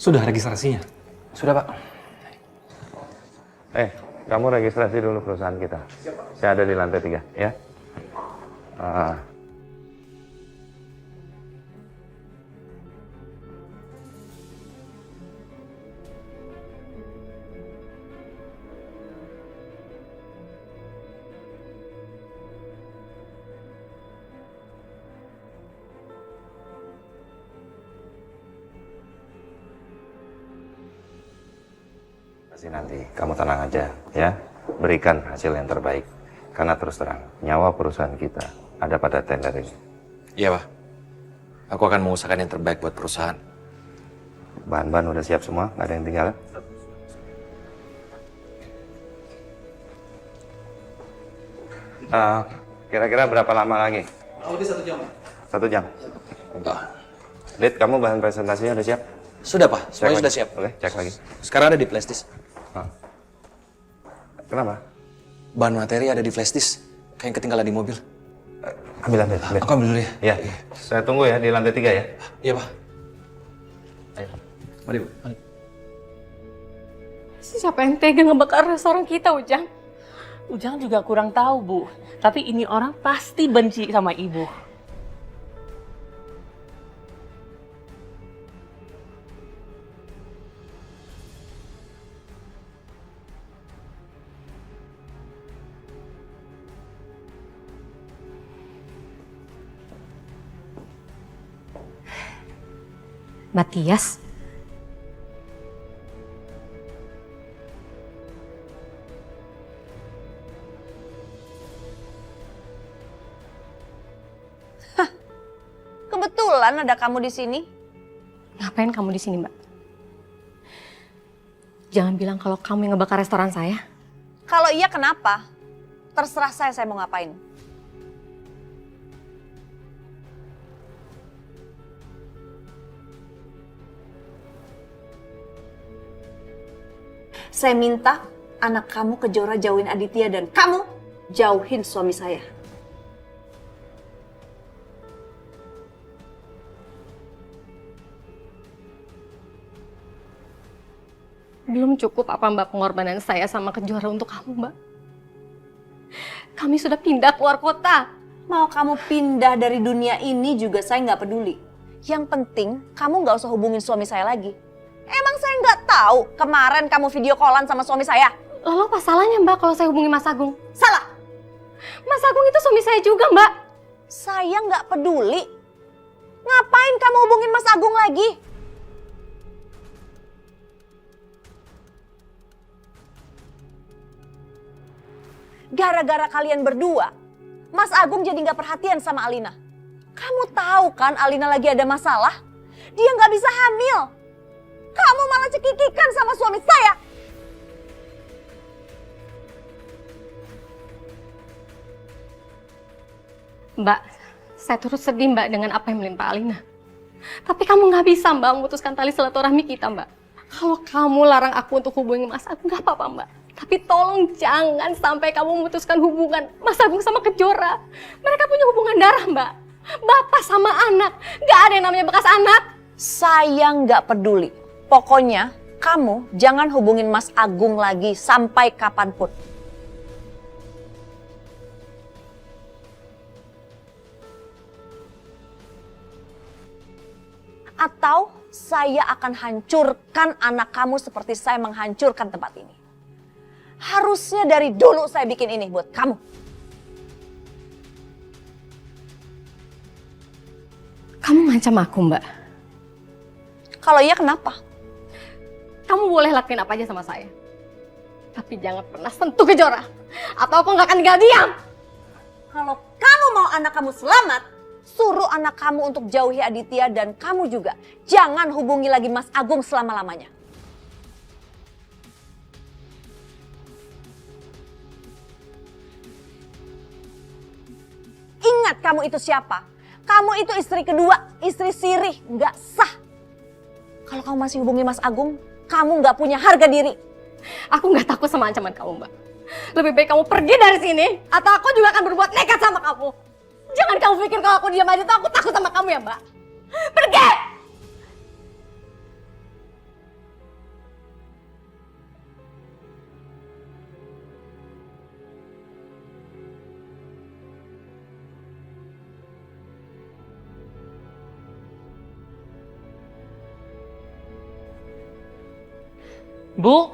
Sudah registrasinya? Sudah, Pak. Kamu registrasi dulu perusahaan kita. Saya ada di lantai 3, ya. Nanti kamu tenang aja, ya. Berikan hasil yang terbaik. Karena terus terang, nyawa perusahaan kita ada pada tender ini. Iya, Pak. Aku akan mengusahakan yang terbaik buat perusahaan. Bahan-bahan udah siap semua, nggak ada yang tinggal. Kira-kira berapa lama lagi? Lebih 1 jam. 1 jam. Lid, kamu bahan presentasinya udah siap? Sudah, Pak. Semuanya Cek sudah lagi. siap. Oke, cek lagi. Sekarang ada di flash disk. Kenapa? Bahan materi ada di flash disk. Kayak yang ketinggalan di mobil. Ambil. Aku ambil dulu ya. Iya, saya tunggu ya di lantai 3 ya. Iya, Pak. Ayo. Mari, Bu. Siapa yang tega ngebakar restoran kita, Ujang? Ujang juga kurang tahu, Bu. Tapi ini orang pasti benci sama Ibu. Matias? Kebetulan ada kamu di sini. Ngapain kamu di sini, Mbak? Jangan bilang kalau kamu yang ngebakar restoran saya. Kalau iya kenapa? Terserah saya mau ngapain. Saya minta anak kamu ke Jora jauhin Aditya dan kamu jauhin suami saya. Belum cukup apa Mbak pengorbanan saya sama Kejora untuk kamu, Mbak? Kami sudah pindah keluar kota. Mau kamu pindah dari dunia ini juga saya nggak peduli. Yang penting kamu nggak usah hubungin suami saya lagi. Emang saya nggak tahu kemarin kamu video callan sama suami saya? Lalu apa salahnya, Mbak, kalau saya hubungi Mas Agung? Salah. Mas Agung itu suami saya juga, Mbak. Saya nggak peduli. Ngapain kamu hubungin Mas Agung lagi? Gara-gara kalian berdua, Mas Agung jadi nggak perhatian sama Alina. Kamu tahu kan Alina lagi ada masalah? Dia nggak bisa hamil. Kamu malah cekikikan sama suami saya. Mbak, saya turut sedih, Mbak, dengan apa yang menimpa Alina. Tapi kamu nggak bisa, Mbak, memutuskan tali silaturahmi kita, Mbak. Kalau kamu larang aku untuk hubungi Mas Agung, nggak apa-apa, Mbak. Tapi tolong jangan sampai kamu memutuskan hubungan Mas Agung sama Kejora. Mereka punya hubungan darah, Mbak. Bapak sama anak, nggak ada yang namanya bekas anak. Saya nggak peduli. Pokoknya kamu jangan hubungin Mas Agung lagi sampai kapanpun. Atau saya akan hancurkan anak kamu seperti saya menghancurkan tempat ini. Harusnya dari dulu saya bikin ini buat kamu. Kamu ngancam aku, Mbak. Kalau iya kenapa? Kamu boleh lakuin apa aja sama saya. Tapi jangan pernah sentuh Kejora. Atau aku nggak akan tinggal diam. Kalau kamu mau anak kamu selamat, suruh anak kamu untuk jauhi Aditya dan kamu juga. Jangan hubungi lagi Mas Agung selama-lamanya. Ingat kamu itu siapa? Kamu itu istri kedua, istri sirih, nggak sah. Kalau kamu masih hubungi Mas Agung, kamu nggak punya harga diri. Aku nggak takut sama ancaman kamu, Mbak. Lebih baik kamu pergi dari sini, atau aku juga akan berbuat nekat sama kamu. Jangan kamu pikir kalau aku diam aja tuh aku takut sama kamu ya, Mbak. Pergi! Bu?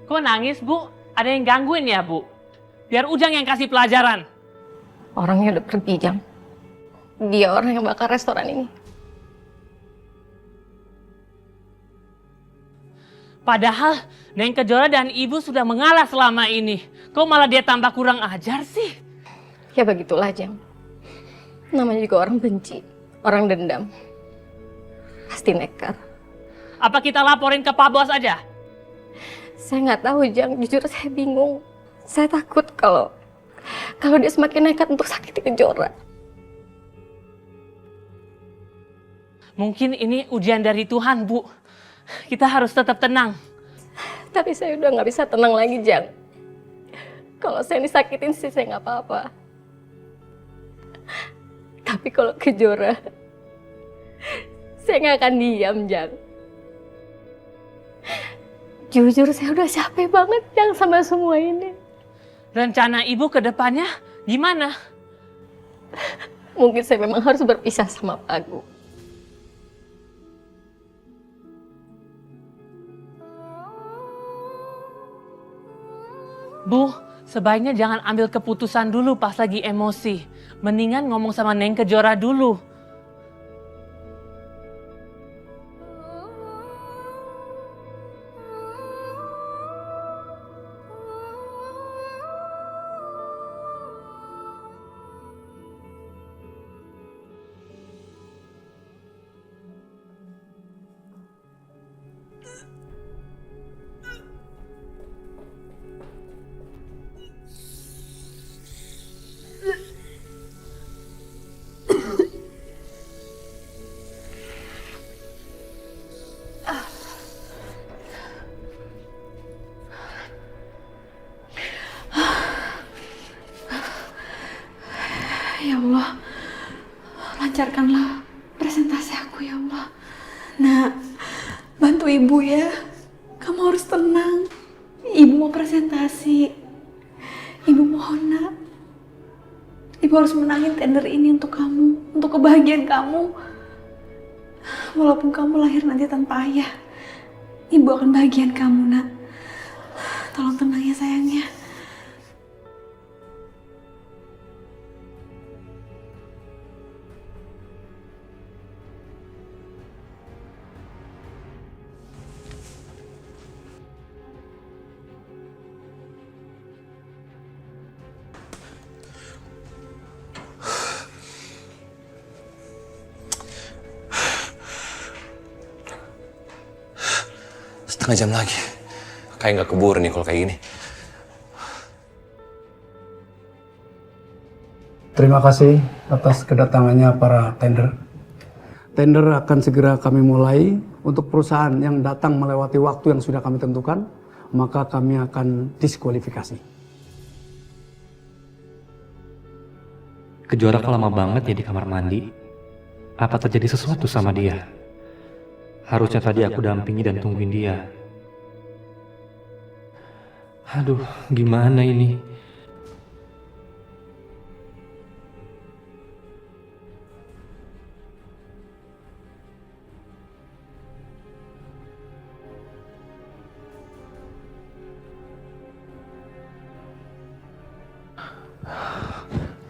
Kok nangis, Bu? Ada yang gangguin ya, Bu? Biar Ujang yang kasih pelajaran. Orangnya udah pergi, Jang. Dia orang yang bakar restoran ini. Padahal Neng Kejora dan Ibu sudah mengalah selama ini. Kok malah dia tambah kurang ajar sih? Ya begitulah, Jang. Namanya juga orang benci, orang dendam. Pasti nekat. Apa kita laporin ke Pak Bos aja? Saya nggak tahu, Jang. Jujur saya bingung. Saya takut kalau dia semakin nekat untuk sakiti Kejora. Mungkin ini ujian dari Tuhan, Bu. Kita harus tetap tenang. Tapi saya udah nggak bisa tenang lagi, Jang. Kalau saya disakitin sih saya nggak apa-apa. Tapi kalau Kejora, saya nggak akan diam, Jang. Jujur saya udah capek banget, Jang, sama semua ini. Rencana Ibu ke depannya gimana? Mungkin saya memang harus berpisah sama Pak Agung. Bu, sebaiknya jangan ambil keputusan dulu pas lagi emosi. Mendingan ngomong sama Neng Kejora dulu. Ya Allah, lancarkanlah presentasi aku ya Allah. Nak, bantu ibu ya. Kamu harus tenang. Ibu mau presentasi. Ibu mohon, nak. Ibu harus menangin tender ini untuk kamu, untuk kebahagiaan kamu. Walaupun kamu lahir nanti tanpa ayah, ibu akan bahagian kamu, nak. Tolong tenang ya sayangnya. Setengah jam lagi. Kayak nggak keburu nih kalau kayak gini. Terima kasih atas kedatangannya para tender. Tender akan segera kami mulai. Untuk perusahaan yang datang melewati waktu yang sudah kami tentukan, maka kami akan diskualifikasi. Kejora kok lama banget ya di kamar mandi. Apa terjadi sesuatu sama dia? Harusnya tadi aku dampingi dan tungguin dia. Aduh, gimana ini?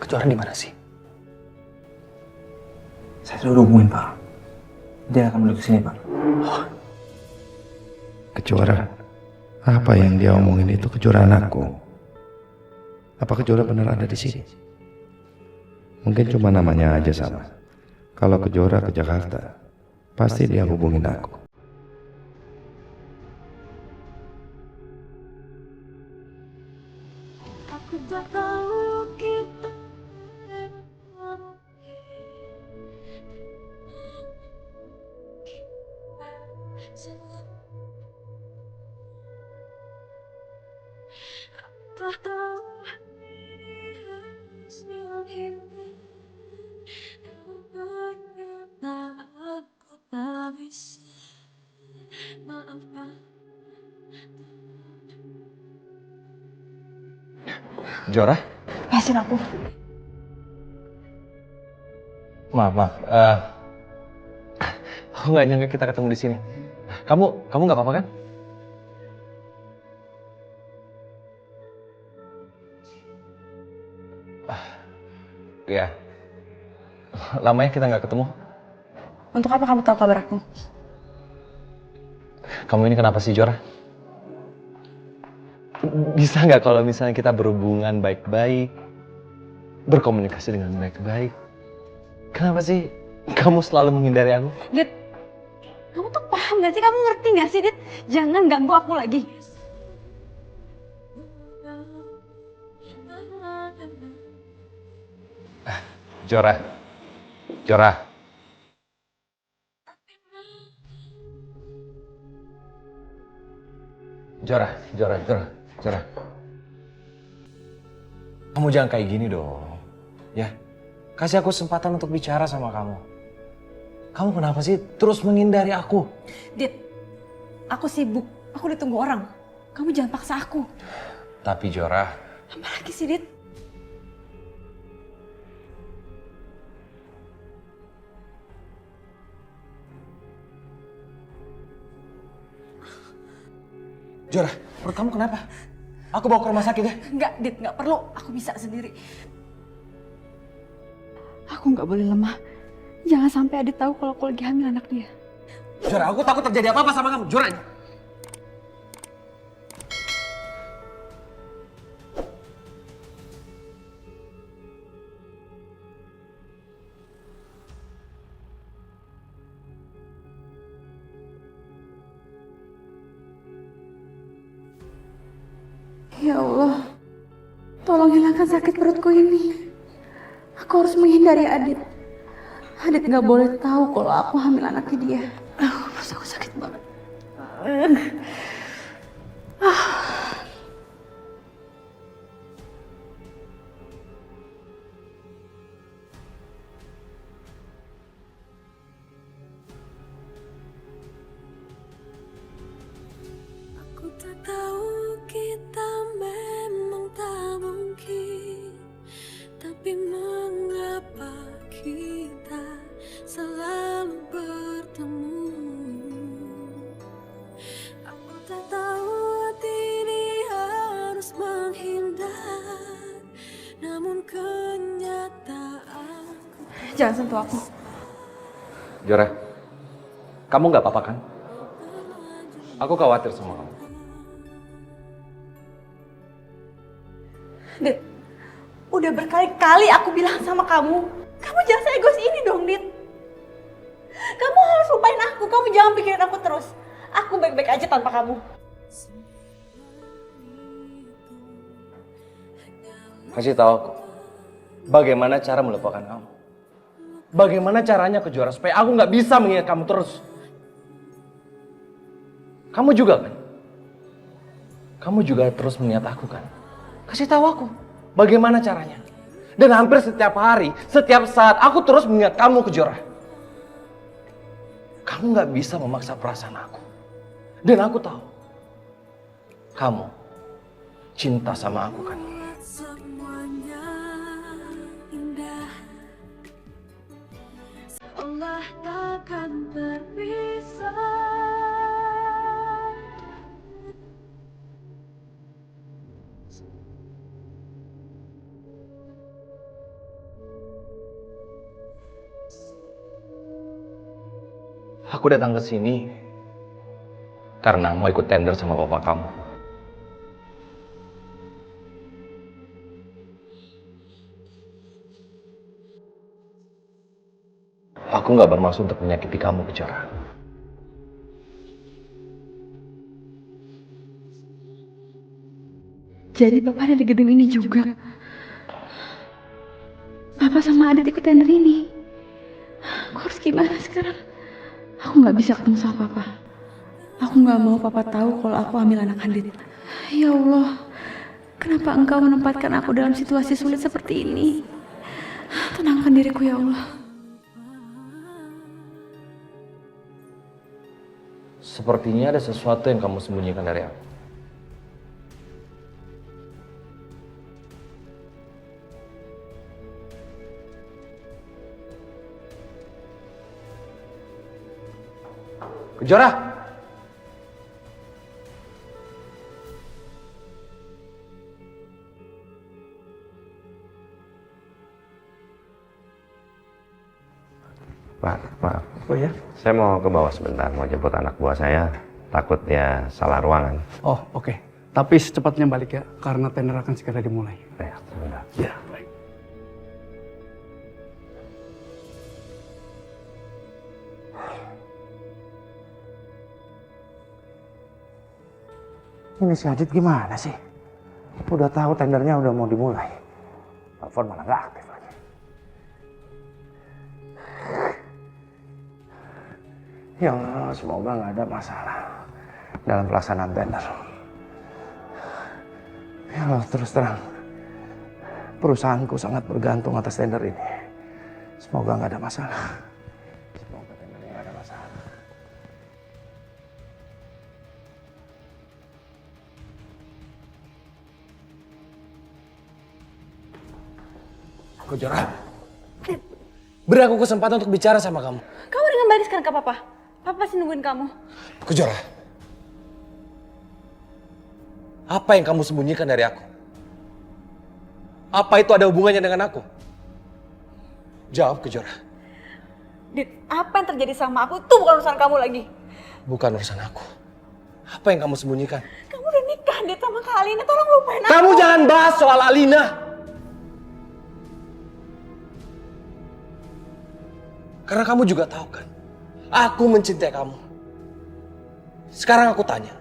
Kejora di mana sih? Saya sudah hubungin, Pak. Dia akan menuju sini, Pak. Kejora? Apa yang dia omongin itu Kejora anakku? Apa Kejora benar ada di sini? Mungkin cuma namanya aja sama. Kalau Kejora ke Jakarta, pasti dia hubungin aku. Aku tak tahu kita tak tahu aku tak bisa maafkan. Kejora? Lepasin aku. Maaf. Aku nggak nyangka kita ketemu di sini. Kamu nggak apa-apa kan? Iya. Lamanya kita nggak ketemu. Untuk apa kamu tahu kabar aku? Kamu ini kenapa sih, Jora? Bisa nggak kalau misalnya kita berhubungan baik-baik, berkomunikasi dengan baik-baik? Kenapa sih kamu selalu menghindari aku? Dit, kamu tuh paham gak sih? Kamu ngerti gak sih, Dit? Jangan ganggu aku lagi. Jora. Jora. Jora, Jora, Jora, Jora. Kamu jangan kayak gini dong. Ya. Kasih aku kesempatan untuk bicara sama kamu. Kamu kenapa sih terus menghindari aku? Dit, aku sibuk. Aku ditunggu orang. Kamu jangan paksa aku. Tapi Jora. Apa lagi sih, Dit? Jora, perut kamu kenapa? Aku bawa ke rumah sakit ya? Enggak, Dit, enggak perlu. Aku bisa sendiri. Aku nggak boleh lemah. Jangan sampai Adit tahu kalau aku lagi hamil anak dia. Jora, aku takut terjadi apa-apa sama kamu. Jora. Ya Allah, tolong hilangkan sakit perutku ini. Aku harus menghindari Adit. Adit nggak boleh tahu kalau aku hamil anaknya dia. Perut aku sakit banget. Aku tak tahu kita memang tak mungkin, tapi mengapa kita selalu bertemu? Aku tak tahu hati ini harus menghindar, namun kenyataan. Jangan sentuh aku. Jora, kamu nggak apa-apa kan? Aku khawatir sama kamu. Dit, udah berkali-kali aku bilang sama kamu, kamu jangan seegois ini dong, Dit. Kamu harus lupain aku, kamu jangan pikirin aku terus. Aku baik-baik aja tanpa kamu. Kasih tahu aku, bagaimana cara melupakan kamu? Bagaimana caranya ke Jora supaya aku nggak bisa mengingat kamu terus? Kamu juga kan? Kamu juga terus mengingat aku kan? Kasih tahu aku, bagaimana caranya? Dan hampir setiap hari, setiap saat aku terus mengingat kamu ke Jora. Kamu nggak bisa memaksa perasaan aku. Dan aku tahu, kamu cinta sama aku kan? Semuanya indah, Allah takkan terpisah. Aku datang ke sini karena mau ikut tender sama bapak kamu. Aku nggak bermaksud untuk menyakiti kamu, Jora. Jadi Bapak ada di gedung ini juga. Papa sama Adit ikut tender ini. Aku harus gimana sekarang? Aku nggak bisa ketemu sama Papa. Aku nggak mau Papa tahu kalau aku hamil anak Adit. Ya Allah, kenapa Engkau menempatkan aku dalam situasi sulit seperti ini? Tenangkan diriku ya Allah. Sepertinya ada sesuatu yang kamu sembunyikan dari aku. Jora! ya? Saya mau ke bawah sebentar, mau jemput anak buah saya. Takut dia salah ruangan. Oh, oke. Tapi secepatnya balik ya, karena tender akan segera dimulai. Ya, sebentar. Ya, baik. Ini si Adit gimana sih? Udah tahu tendernya udah mau dimulai. Telepon malah nggak aktif lagi. Ya Allah, semoga nggak ada masalah dalam pelaksanaan tender. Ya Allah, terus terang, perusahaanku sangat bergantung atas tender ini. Semoga nggak ada masalah. Semoga tendernya nggak ada masalah. Kejora, beri aku kesempatan untuk bicara sama kamu. Kamu dengan balik sekarang ke papa. Papa pasti nungguin kamu. Kejora, apa yang kamu sembunyikan dari aku? Apa itu ada hubungannya dengan aku? Jawab, Kejora. Dit, apa yang terjadi sama aku tuh bukan urusan kamu lagi. Bukan urusan aku. Apa yang kamu sembunyikan? Kamu udah nikah, Dit, sama Kak Alina. Tolong lupain aku. Kamu jangan bahas soal Alina. Karena kamu juga tahu kan, aku mencintai kamu. Sekarang aku tanya,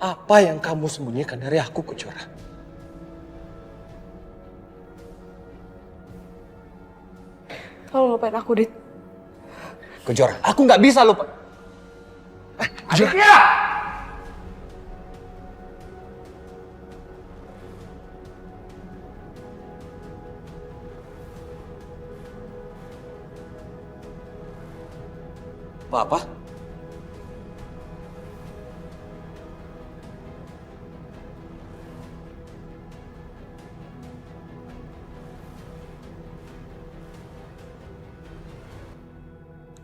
apa yang kamu sembunyikan dari aku, Kejora? Tolong lupain aku, Dit. Kejora, aku nggak bisa lupa. Kejora. Papa?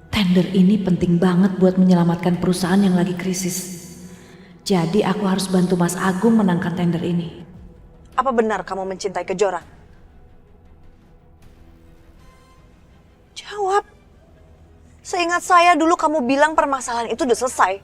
Tender ini penting banget buat menyelamatkan perusahaan yang lagi krisis. Jadi aku harus bantu Mas Agung menangkan tender ini. Apa benar kamu mencintai Kejora? Jawab. Seingat saya dulu kamu bilang permasalahan itu udah selesai.